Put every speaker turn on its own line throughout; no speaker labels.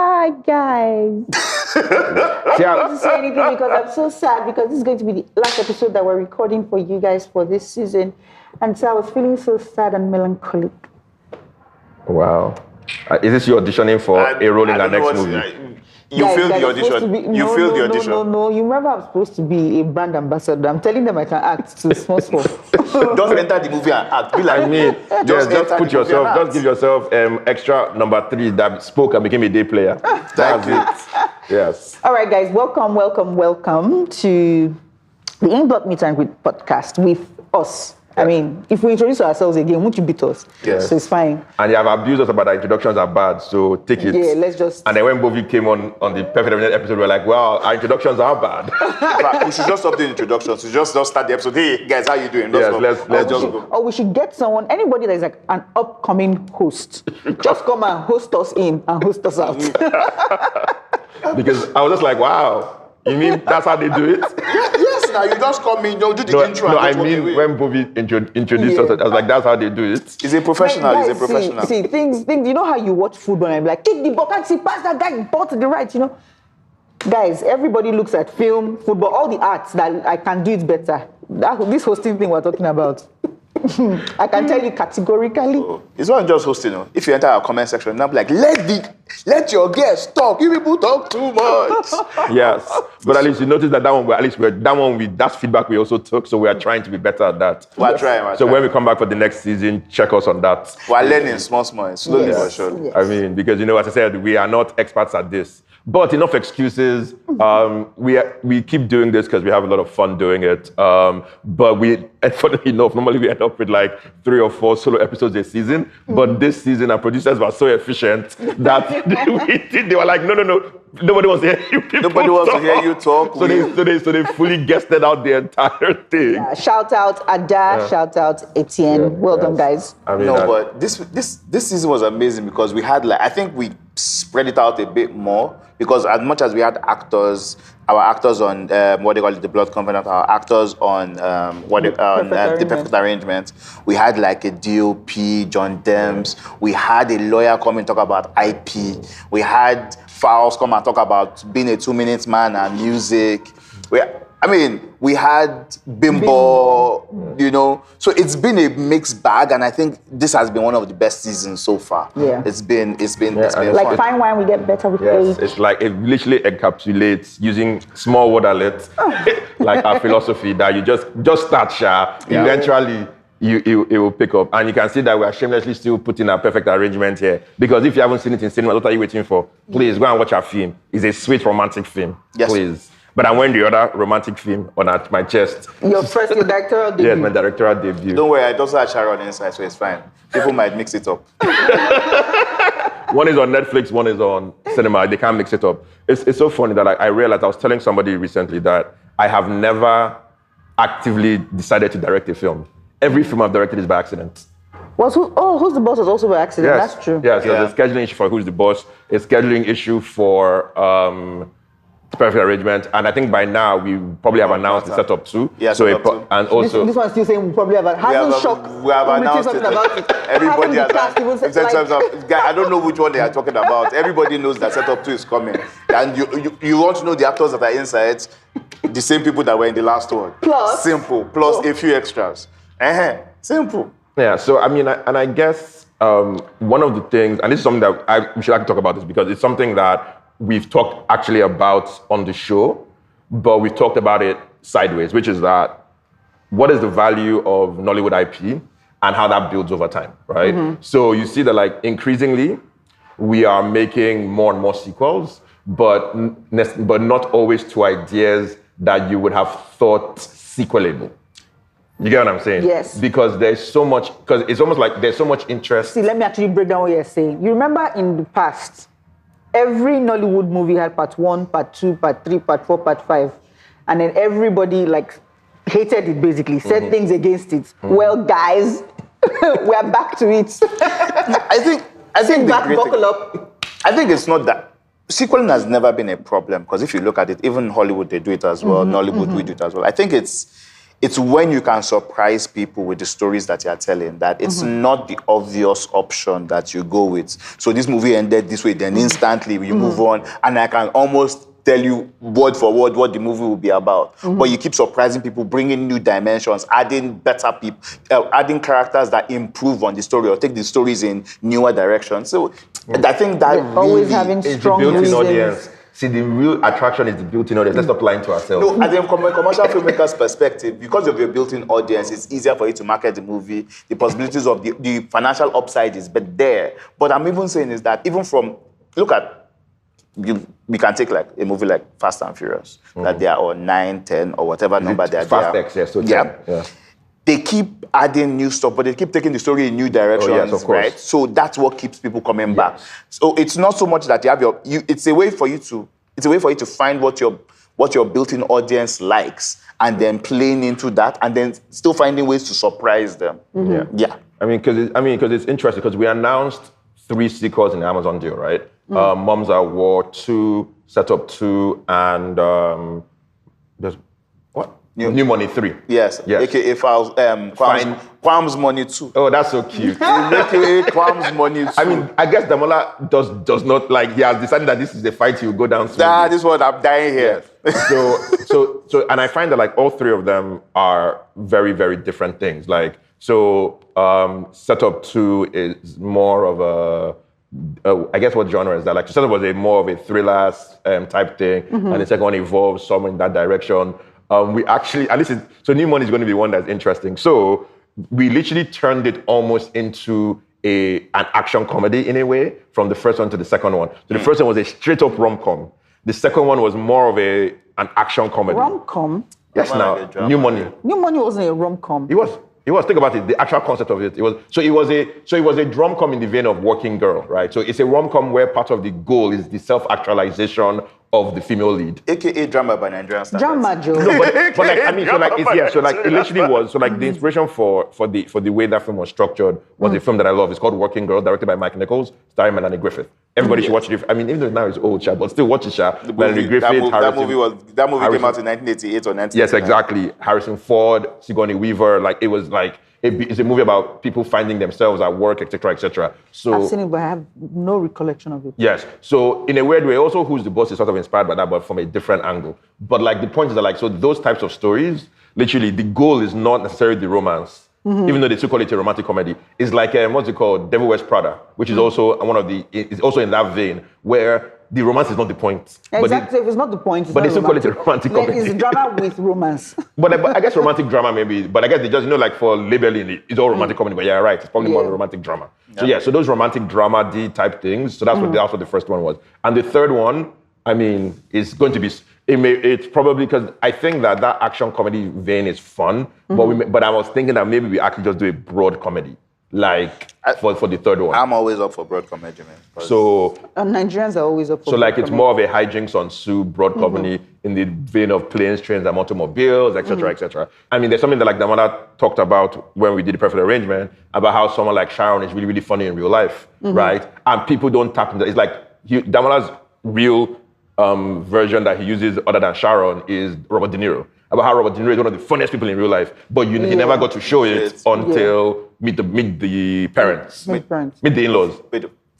Hi guys. I don't want to say anything because I'm so sad because this is going to be the last episode that we're recording for you guys for this season. And so I was feeling so sad and melancholic.
Wow. Is this you auditioning for a role in the next movie?
You failed the audition. You failed the audition.
No. You remember I'm supposed to be a brand ambassador. I'm telling them I can act to small.
Just enter the movie and act. Be like me.
Just put yourself, just give yourself extra number 3 that spoke and became a day player. That's it. Yes.
All right, guys. Welcome to the Inkblot Meet and Greet podcast with us. I mean, if we introduce ourselves again, won't you beat us?
Yes.
So it's fine.
And you have abused us about our introductions are bad, so take it.
Yeah, let's just...
And then when Bobby came on the Perfect Evidence episode, we were like, well, our introductions are bad.
We should just stop the introductions. We just start the episode. Hey, guys, how you doing?
Let's just go. Or we should get someone, anybody that is like an upcoming host. Just come and host us in and host us out.
Because I was just like, wow. You mean that's how they do it?
Yes, now you just come in, do the intro.
No, I mean when Bobby introduced us, I was like, that's how they do it.
He's a professional. He's a professional.
See, things. You know how you watch football and be like, kick the ball, can't see pass that guy, ball to the right. You know, guys, everybody looks at film, football, all the arts that I can do it better. This hosting thing we're talking about. I can tell you categorically.
It's not just hosting. If you enter our comment section, I'm like, let your guests talk. You people talk too much.
Yes, but at least you notice that that's feedback we also took. So we are trying to be better at that.
We're trying.
So when we come back for the next season, check us on that.
We're learning small, slowly but surely.
Yes.
I mean, because as I said, we are not experts at this. But enough excuses. We keep doing this because we have a lot of fun doing it. But funnily enough, normally we end up with like 3 or 4 solo episodes a season. But this season, our producers were so efficient that they were like, no. Nobody wants to hear you people
Nobody wants to hear you talk.
So they fully guested out the entire thing.
Yeah, shout out Ada, shout out Etienne. Well done, guys.
I mean,
but this season was amazing because we had I think we spread it out a bit more because as much as we had our actors on what they call it, the Blood Covenant, our actors on the Perfect Arrangement, we had like a DOP, John Dems, we had a lawyer come and talk about IP, we had Fowles come and talk about being a 2-minute man and music. We had Bimbo, you know. So it's been a mixed bag, and I think this has been one of the best seasons so far.
Yeah.
It's been
like
fun.
fine wine, we get better with
yes,
age.
it's like it literally encapsulates using small waterlets, like our philosophy that you just start sharp, eventually it will pick up. And you can see that we are shamelessly still putting our Perfect Arrangement here. Because if you haven't seen it in cinema, what are you waiting for? Please go and watch our film. It's a sweet romantic film.
Yes.
Please. But I'm wearing the other romantic film on my chest.
Your directorial debut.
Yes, my directorial debut.
Don't worry, I also had Sharon inside, so it's fine. People might mix it up.
One is on Netflix, one is on cinema. They can't mix it up. It's so funny that I realized, I was telling somebody recently that I have never actively decided to direct a film. Every film I've directed is by accident.
Who's the Boss was also by accident.
Yes.
That's true.
Yes, there's a scheduling issue for Who's the Boss, a scheduling issue for Perfect Arrangement, and I think by now we probably have announced the setup too.
Yeah,
so
setup too.
and also
this one's still saying we probably have shocked.
We have announced it.
About it.
Everybody has I don't know which one they are talking about. Everybody knows that setup 2 is coming, and you want to know the actors that are inside, the same people that were in the last one.
Plus
a few extras. Simple.
Yeah. So I mean, I guess one of the things, and this is something that we should actually talk about this because it's something that we've talked actually about on the show, but we've talked about it sideways, which is that what is the value of Nollywood IP and how that builds over time, right? Mm-hmm. So you see that increasingly we are making more and more sequels, but not always to ideas that you would have thought sequelable. You get what I'm saying?
Yes.
Because it's almost like there's so much interest.
See, let me actually break down what you're saying. You remember in the past, every Nollywood movie had part 1, part 2, part 3, part 4, part 5. And then everybody hated it basically, said things against it. Mm-hmm. Well, guys, we're back to it.
I think
buckle up.
I think it's not that. Sequeling has never been a problem because if you look at it, even Hollywood, they do it as well. Nollywood, we do it as well. I think it's it's when you can surprise people with the stories that you're telling that it's not the obvious option that you go with. So this movie ended this way, then instantly you move on, and I can almost tell you word for word what the movie will be about. But you keep surprising people, bringing new dimensions, adding better people, adding characters that improve on the story or take the stories in newer directions. So I think that
always
really
having
It's the
strong
built-in
reasons.
audience. See, the real attraction is the built-in audience. Let's stop lying to ourselves.
No, as from a commercial filmmaker's perspective, because of your built-in audience, it's easier for you to market the movie. The possibilities of the financial upside is but there. But I'm even saying is that even from, look at, we can take like a movie like Fast and Furious, that they are on 9, 10, or whatever number they are.
Fast X, yes, so 10. Yeah.
They keep adding new stuff, but they keep taking the story in new directions,
yes, of course.
right? So that's what keeps people coming back. So it's not so much that you have it's a way for you to find what your built-in audience likes, and then playing into that, and then still finding ways to surprise them. Yeah.
I mean, because it's interesting because we announced 3 sequels in the Amazon deal, right? Moms at War 2, Setup 2, and there's what? New Money 3.
Yes. AKA Kwam's Money 2.
Oh, that's so cute.
AKA Kwam's Money 2.
I mean, I guess Damola does not like. He has decided that this is the fight he will go down to.
That is what I'm dying here.
So, and I find that like all 3 of them are very, very different things. Like, Setup 2 is more of a. I guess what genre is that? Like, Setup was more of a thriller type thing, and the second one evolves some in that direction. We actually, at least, so New Money is going to be one that's interesting. So we literally turned it almost into an action comedy in a way, from the first one to the second one. So the first one was a straight up rom-com. The second one was more of an action comedy.
Rom-com?
Yes, now, New Money.
New Money wasn't a rom-com.
It was. Think about it. The actual concept of it. It was a rom-com in the vein of Working Girl, right? So it's a rom-com where part of the goal is the self-actualization of the female lead.
AKA drama by Nigerian standards.
Drama, Joe.
No, but like, I mean, so like, it literally was. So like, the inspiration for the way that film was structured was a film that I love. It's called Working Girl, directed by Mike Nichols, starring Melanie Griffith. Everybody should watch it. I mean, even though now it's old, but still watch it, Melanie Griffith,
that movie came out in 1988 or 1989.
Yes, exactly. Harrison Ford, Sigourney Weaver. Like, it was like, it's a movie about people finding themselves at work, etc., etc. So
I've seen it, but I have no recollection of it.
yes. So in a weird way, also Who's the Boss is sort of inspired by that, but from a different angle. But like, the point is that like, so those types of stories, literally, the goal is not necessarily the romance. Even though they still call it a romantic comedy, it's like what's it called, Devil Wears Prada, which is also it's also in that vein where the romance is not the point.
Exactly, if it's not the point, it's
but
not
they still call it a romantic comedy.
It's drama with romance.
But I guess romantic drama maybe, but I guess they just, like for labeling it's all romantic comedy, but yeah, right, it's probably more romantic drama. So those romantic drama-D type things, so that's what the first one was. And the third one, I mean, is going to be, it's probably because I think that action comedy vein is fun, but I was thinking that maybe we actually just do a broad comedy, like for the third one.
I'm always up for broad comedy, man.
So
Nigerians are always up for
so like
broad
it's
comedy.
more of a hijinks on Sue broad comedy in the vein of planes, trains, and automobiles, etc., etc. I mean, there's something that like Damola talked about when we did the Perfect Arrangement about how someone like Sharon is really, really funny in real life, right? And people don't tap into it. It's like Damola's real version that he uses other than Sharon is Robert De Niro. About how Robert De Niro is one of the funniest people in real life, but he never got to show it until meet the parents.
Meet parents.
Meet the in-laws.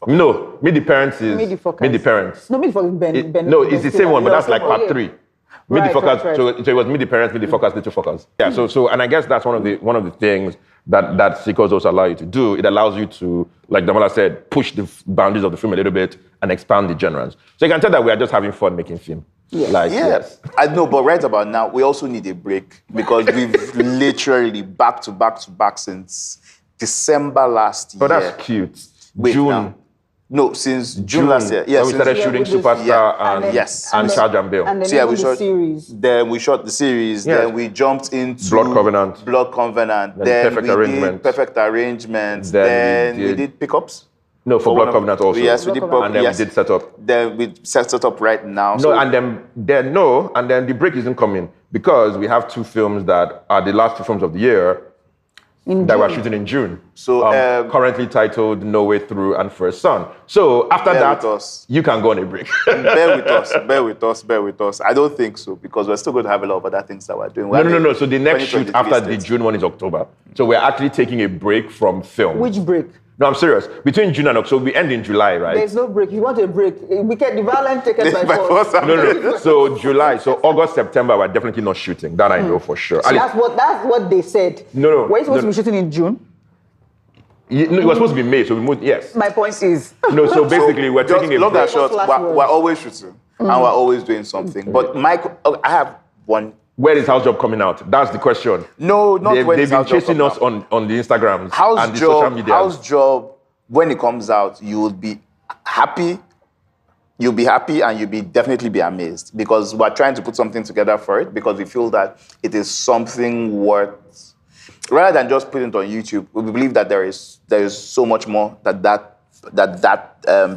No, Meet the Parents is
Meet the Fuckers.
Meet the Parents.
No, Meet the Fuckers. Ben.
No, it's the same one, but that's like part 3. Meet the
Right,
Fuckers.
right.
So it was Meet the Parents, Meet the Fuckers, Little Fuckers. Yeah. So and I guess that's one of the things that sequels also allow you to do. It allows you to, like Damola said, push the boundaries of the film a little bit and expand the genres. So you can tell that we are just having fun making film.
Yes. I know, but right about now, we also need a break because we've literally back to back since December last year.
Oh, that's cute.
Wait,
June.
now. No, since June last year. Yes,
When we started
since-
shooting
we just-
Superstar
and then-
and Charge and Bill.
And then
So yeah,
even
we
the
shot
series.
Then we shot the series.
Yes.
Then we jumped into
Blood Covenant.
Then
Perfect
we
Arrangement.
did Perfect Arrangements.
Then
Then
we
we did pickups.
No, for Blood Covenant also.
Yes, we did.
Blood
And then
yes.
we did Setup.
Then we set it up right now.
No, and then the break isn't coming because we have 2 films that are the last 2 films of the year. that we're shooting in June.
So,
currently titled No Way Through and First Son. So after that, you can go on a break.
Bear with us. I don't think so, because we're still going to have a lot of other things that we're doing.
No. So the next shoot after the June one is October. So we're actually taking a break from film.
Which break?
No, I'm serious. Between June and October, we end in July, right?
There's no break. You want a break? We get the violent taken by force.
No. So July, so August, September, we're definitely not shooting. That I know for sure.
So that's what they said.
No.
We're supposed to be shooting in June.
It was supposed to be May, so we moved. Yes.
My point is.
No, so basically we're taking a
long
break.
and short, we're always shooting and we're always doing something. But Mike, I have one.
Where is House Job coming out? That's the question.
No, not when
they've been chasing us on the Instagrams and the social media.
House Job, when it comes out, you will be happy. You'll be happy and you'll be definitely be amazed, because we're trying to put something together for it, because we feel that it is something worth, rather than just putting it on YouTube. We believe that there is so much more that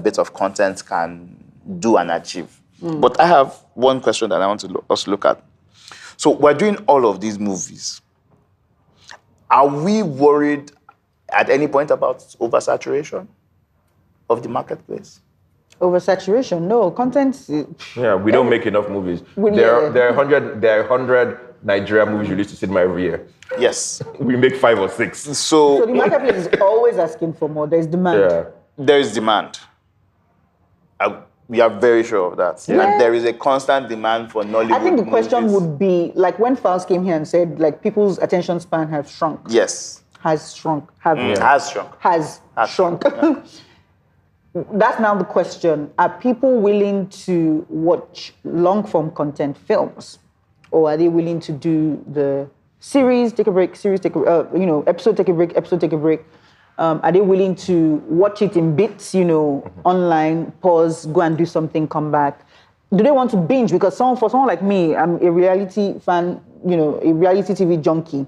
bit of content can do and achieve. But I have one question that I want us to look at. So we're doing all of these movies. Are we worried at any point about oversaturation of the marketplace?
Oversaturation? No, content.
Yeah, we don't make enough movies. There are 100 Nigerian movies released to cinema every year.
Yes.
We make 5 or 6.
So the marketplace is always asking for more. There's demand.
Yeah.
There is demand. We are very sure of that.
Yeah.
And there is a constant demand for Nollywood
I think the question
movies.
would be, like when Files came here and said, like, people's attention span has shrunk.
Yes.
Has shrunk.
Has shrunk.
Has shrunk.
Yeah.
That's now the question. Are people willing to watch long-form content films? Or are they willing to do the series, take a break, episode, take a break, episode, take a break? Are they willing to watch it in bits, online, pause, go and do something, come back? Do they want to binge? Because for someone like me, I'm a reality fan, a reality TV junkie.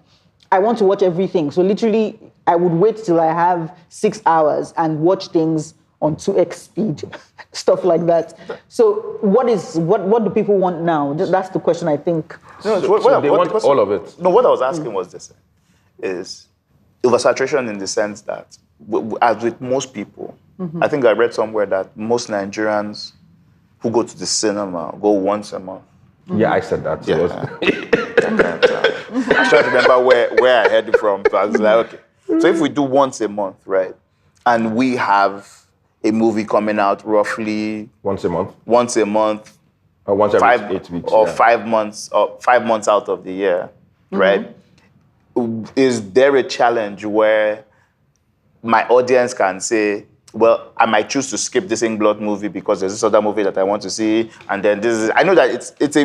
I want to watch everything. So literally, I would wait till I have 6 hours and watch things on 2x speed, stuff like that. So what do people want now? That's the question, I think.
No, they want all of it.
No, what I was asking was this, is oversaturation in the sense that, as with most people, I think I read somewhere that most Nigerians who go to the cinema go once a month.
Yeah, I said that. So
I was trying to remember where I heard it from. So I was like, okay. So if we do once a month, right, and we have a movie coming out roughly
once a month,
or
once every 8 weeks,
or 5 months, or 5 months out of the year, right? Is there a challenge where my audience can say, well, I might choose to skip this Inkblot movie because there's this other movie that I want to see, and then this is. I know that it's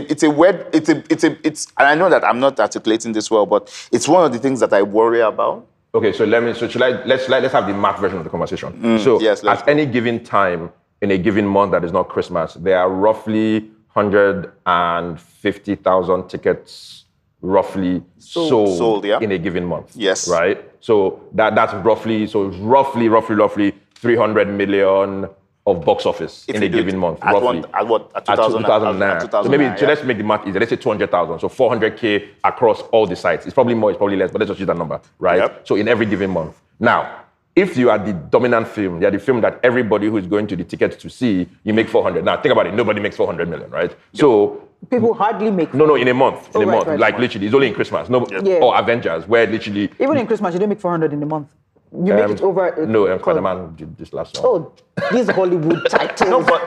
and I know that I'm not articulating this well, but it's one of the things that I worry about. Okay, so
let's have the math version of the conversation. Yes, at any given time in a given month that is not Christmas, there are roughly 150,000 tickets roughly sold in a given month.
Yes.
Right? So that's roughly 300 million of box office in a given month.
At
roughly.
At
2000 naira. So maybe, let's make the math easy. Let's say 200,000. So 400K across all the sites. It's probably more, it's probably less, but let's just use that number, right?
Yep.
So in every given month. Now, if you are the dominant film, you're the film that everybody who is going to the tickets to see, you make 400. Now, think about it. Nobody makes 400 million, right? Yep. So
people hardly make.
No, in a month.
Right.
Like literally, it's only in Christmas. Or Avengers, where literally.
Even in Christmas, you don't make 400 in a month. You make it over.
No, Spider-Man did this last one.
Oh, these Hollywood titles.
No, but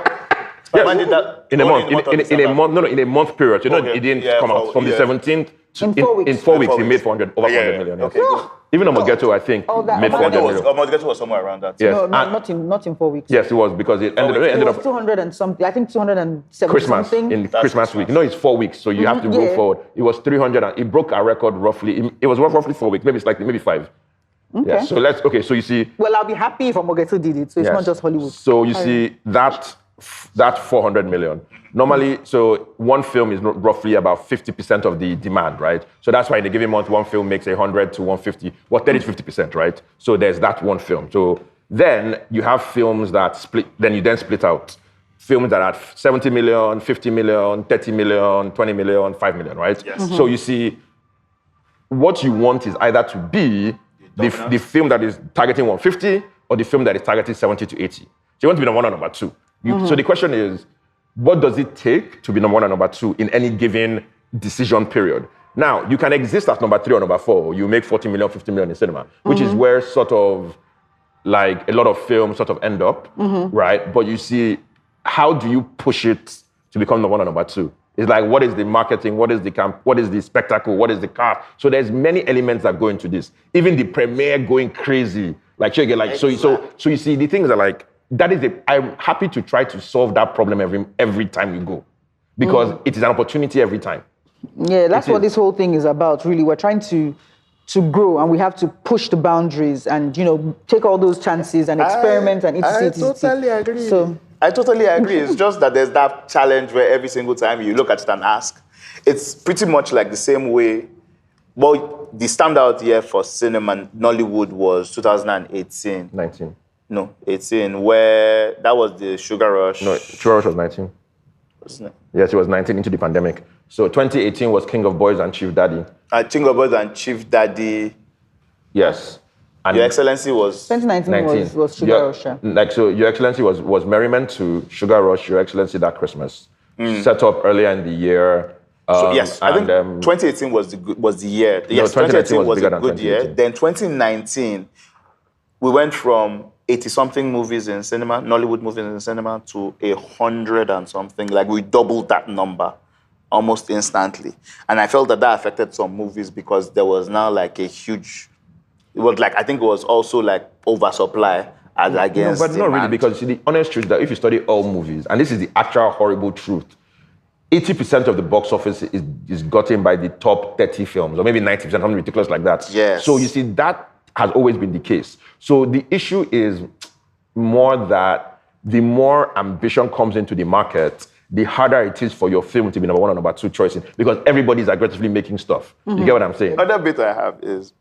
Spider-Man did that
in a month. In a month period. You know, it didn't come out from the 17th.
In 4 weeks.
In 4 weeks, he made over 400 million. Yes.
Okay, good.
Even Omogeto, I think, made 400 million.
Omogeto was somewhere around that.
Yes.
No, not in 4 weeks.
Yes, it was, because it ended up
200 and something. I think 270
Christmas
something.
in Christmas week. No, it's 4 weeks, so you have to go forward. It was 300, and it broke our record roughly. It was roughly 4 weeks, maybe 5.
Okay.
Yeah, so so you see.
Well, I'll be happy if Omogeto did it. So it's not just Hollywood.
So you see that 400 million. Normally, so one film is roughly about 50% of the demand, right? So that's why in a given month, one film makes 100 to 150, 30 to 50%, right? So there's that one film. So then you have films that split, then you split out. Films that are 70 million, 50 million, 30 million, 20 million, 5 million, right?
Yes.
So you see, what you want is either to be the film that is targeting 150 or the film that is targeting 70 to 80. So you want to be number one or number two. So the question is, what does it take to be number one and number two in any given decision period? Now, you can exist as number three or number four. You make 40 million, 50 million in cinema, which is where sort of like a lot of films sort of end up, right? But you see, how do you push it to become number one or number two? It's like, what is the marketing? What is the camp? What is the spectacle? What is the cast? So there's many elements that go into this. Even the premiere going crazy. Like, so you see, the things are like, I'm happy to try to solve that problem every time you go. Because it is an opportunity every time.
Yeah, that's what this whole thing is about, really. We're trying to grow, and we have to push the boundaries and, take all those chances and experiment and
I totally agree. I totally agree. It's just that there's that challenge where every single time you look at it and ask, it's pretty much like the same way. Well, the standout year for cinema, Nollywood, was 2018.
19.
No, 18, where that was the Sugar Rush.
No, Sugar Rush was 19.
Wasn't it?
Yes, it was 19 into the pandemic. So 2018 was King of Boys and Chief Daddy.
King of Boys and Chief Daddy.
Yes. And
Your Excellency was...
2019 was Sugar Rush.
So Your Excellency was Merriment to Sugar Rush, Your Excellency that Christmas. Set up earlier in the year.
I think 2018 was the year. Yes, 2018 was a good year. Then 2019, we went from 80-something movies in cinema, Nollywood movies in cinema, to 100 and something. Like, we doubled that number almost instantly. And I felt that affected some movies because there was now like a huge... It was like, I think it was also like oversupply against
but not really, because you see, the honest truth is that if you study all movies, and this is the actual horrible truth, 80% of the box office is gotten by the top 30 films, or maybe 90%, something ridiculous like that.
Yes.
So you see, that has always been the case. So the issue is more that the more ambition comes into the market, the harder it is for your film to be number one or number two choice, because everybody's aggressively making stuff. You get what I'm saying?
Another bit I have is,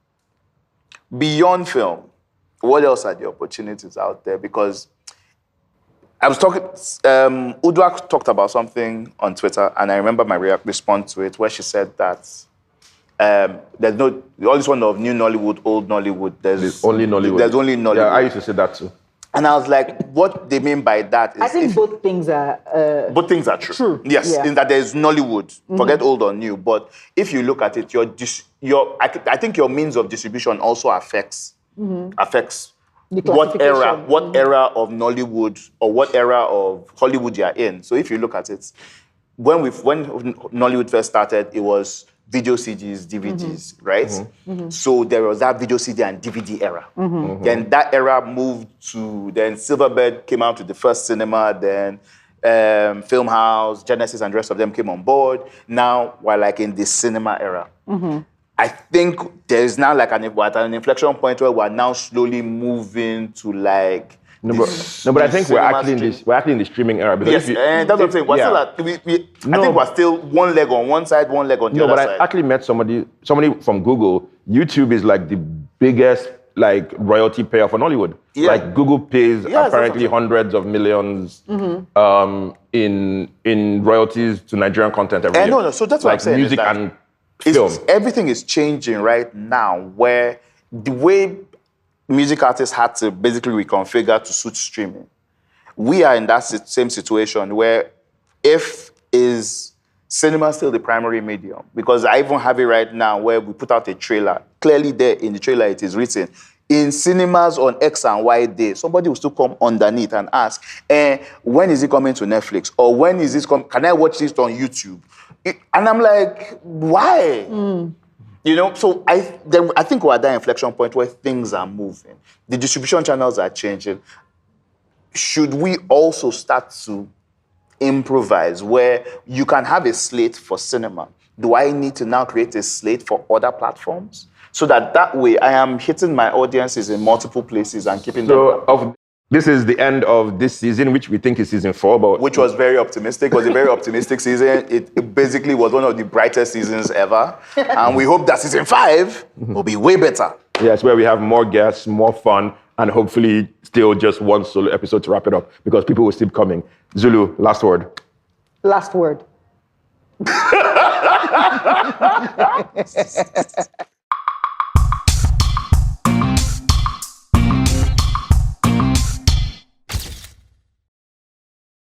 beyond film, what else are the opportunities out there? Because I was talking, Udwak talked about something on Twitter, and I remember my response to it, where she said that there's no, all this one of new Nollywood, old Nollywood, there's
only Nollywood.
There's only Nollywood.
Yeah, I used to say that too.
And I was like, what they mean by that is...
I think both things are...
both things are true. Yes,
yeah.
In that there's Nollywood, forget old or new. But if you look at it, I think your means of distribution also affects what era of Nollywood or what era of Hollywood you're in. So if you look at it, when Nollywood first started, it was video CDs, DVDs, right? So there was that video CD and DVD era. Then that era moved to, then Silverbird came out to the first cinema, then Film House, Genesis, and the rest of them came on board. Now we're like in the cinema era. I think there's now like an inflection point where we're now slowly moving to like...
but I think we're actually in the streaming era.
Yes, that's what I'm saying. We're still at, I think we're still one leg on one side, one leg on the other side.
I actually met somebody from Google. YouTube is like the biggest like royalty payer for Nollywood.
Yeah.
Like Google pays apparently hundreds of millions in royalties to Nigerian content every year.
No, so that's what
like
I'm saying.
Music and film.
Everything is changing right now, where the way music artists had to basically reconfigure to suit streaming. We are in that same situation where is cinema still the primary medium? Because I even have it right now where we put out a trailer. Clearly there in the trailer it is written, in cinemas on X and Y day, somebody will still come underneath and ask, when is it coming to Netflix? Or when is this coming? Can I watch this on YouTube? And I'm like, why? So I think we're at that inflection point where things are moving. The distribution channels are changing. Should we also start to improvise where you can have a slate for cinema? Do I need to now create a slate for other platforms? So that way I am hitting my audiences in multiple places and keeping them...
This is the end of this season, which we think is season 4.
Which was very optimistic. It was a very optimistic season. It basically was one of the brightest seasons ever. And we hope that season 5 will be way better.
Yes, where we have more guests, more fun, and hopefully still just one solo episode to wrap it up, because people will keep coming. Zulu, last word.
Last word.